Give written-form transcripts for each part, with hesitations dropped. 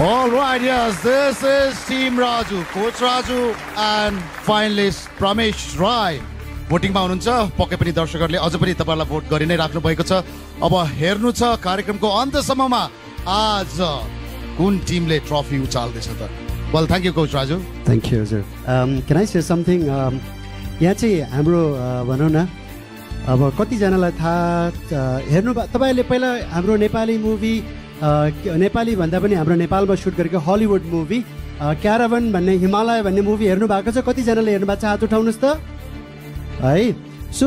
All right, yes, this is Team Raju, Coach Raju and finalist Pramesh Rai. भोटिङमा हुनुहुन्छ पक्कै पनि दर्शकहरूले अझ पनि तपाईहरुलाई भोट गरि नै राख्नु भएको छ। अब हेर्नु छ कार्यक्रमको अन्त्यसम्ममा आज कुन टिमले ट्रफी उचाल्दैछ त। Well, thank you Coach Raju. Thank you sir. Can I say something? यहाँ चाहिँ हाम्रो भनौँ न अब कति जनालाई थाहा हेर्नु तपाईहरुले पहिला हाम्रो नेपाली मुभी नेपाली भन्दा पनि हाम्रो नेपालमा सुट गरेको हलिउड मुभी क्याराभन भन्ने हिमालय भन्ने मुभी हेर्नु भएको छ कति जनाले हेर्नु भएको छ हात उठाउनुस् त है सो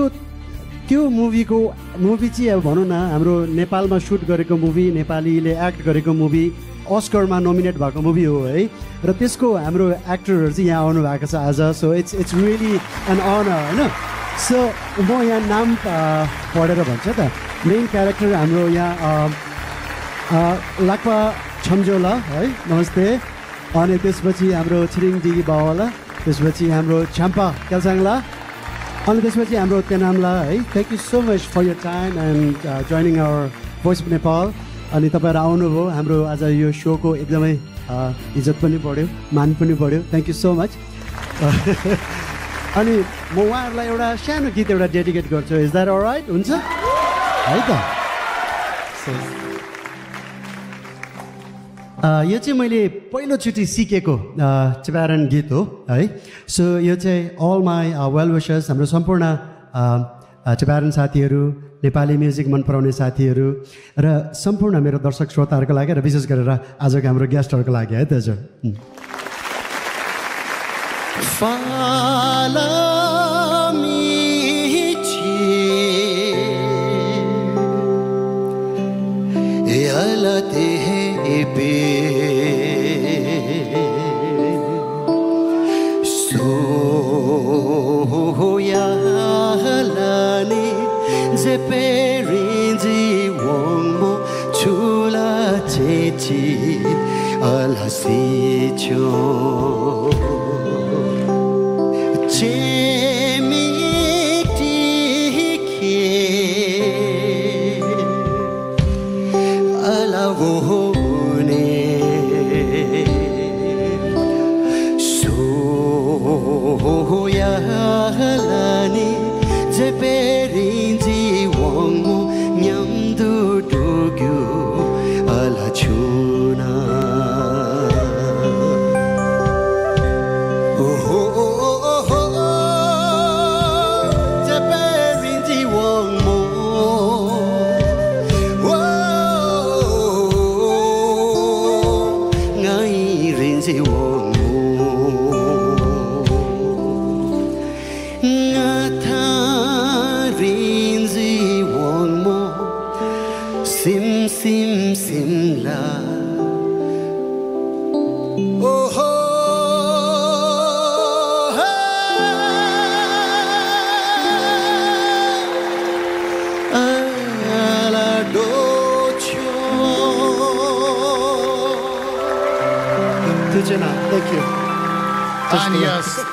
त्यो मुभी चाहिँ अब भनौँ न हाम्रो नेपालमा सुट गरेको मुभी नेपालीले एक्ट गरेको मुभी अस्करमा नोमिनेट भएको मुभी हो है र त्यसको हाम्रो एक्टरहरू चाहिँ यहाँ आउनु भएको छ आज so it's really an honour हैन सो म यहाँ नाम पढेर भन्छु त मेन क्यारेक्टर हाम्रो यहाँ लाक्पा छम्जोला है नमस्ते अनि त्यसपछि हाम्रो छिरिङडी बावाला त्यसपछि हाम्रो छ्याम्पा क्यालसाङला अनि त्यसपछि हाम्रो तेनामला है thank you so much for your time and joining our voice of Nepal अनि तपाईँहरू आउनुभयो हाम्रो आज यो सोको एकदमै इज्जत पनि बढ्यो मान पनि बढ्यो थ्याङ्क यू सो मच अनि म उहाँहरूलाई एउटा सानो गीत एउटा डेडिकेट गर्छु इज द्याट अलराइट हुन्छ है त यो चाहिँ मैले पहिलोचोटि सिकेको चेपारण गीत हो है सो यो चाहिँ अल माई वेल विशर्स हाम्रो सम्पूर्ण चेपारण साथीहरू नेपाली म्युजिक मन पराउने साथीहरू र सम्पूर्ण मेरो दर्शक श्रोताहरूको लागि र विशेष गरेर आजको हाम्रो गेस्टहरूको लागि है दाजु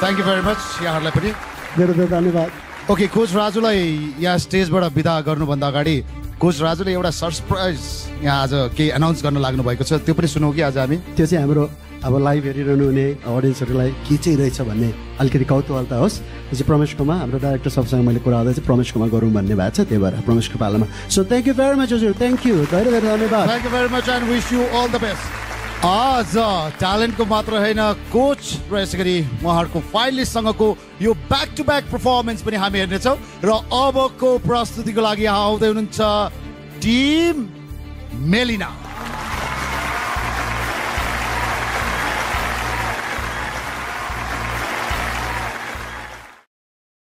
थ्याङ्क यू भेरी मच यहाँहरूलाई पनि मेरो धन्यवाद ओके कोच राजुलाई यहाँ स्टेजबाट बिदा गर्नुभन्दा अगाडि कोच राजुले एउटा सरप्राइज यहाँ आज केही एनाउन्स गर्न लाग्नु भएको छ त्यो पनि सुनौ कि आज हामी त्यो चाहिँ हाम्रो अब लाइभ हेरिरहनु हुने अडियन्सहरूलाई के चाहिँ रहेछ भन्ने अलिकति कौतूहलता होस् त्यो चाहिँ प्रमेश कुमार हाम्रो डाइरेक्टर सबसँग मैले कुरा गर्दा चाहिँ प्रमेश कुमार गरौँ भन्ने भएको छ त्यही भएर प्रमेशको पालामा so thank you very much हजुर थ्याङ्क यू धेरै धेरै धन्यवाद thank you very much and wish you all the best आज ट्यालेन्टको मात्र होइन कोच र यसै गरी उहाँहरूको फाइनलिस्टसँगको यो ब्याक टु ब्याक पर्फर्मेन्स पनि हामी हेर्नेछौँ र अबको प्रस्तुतिको लागि यहाँ आउँदै हुनुहुन्छ टिम मेलिना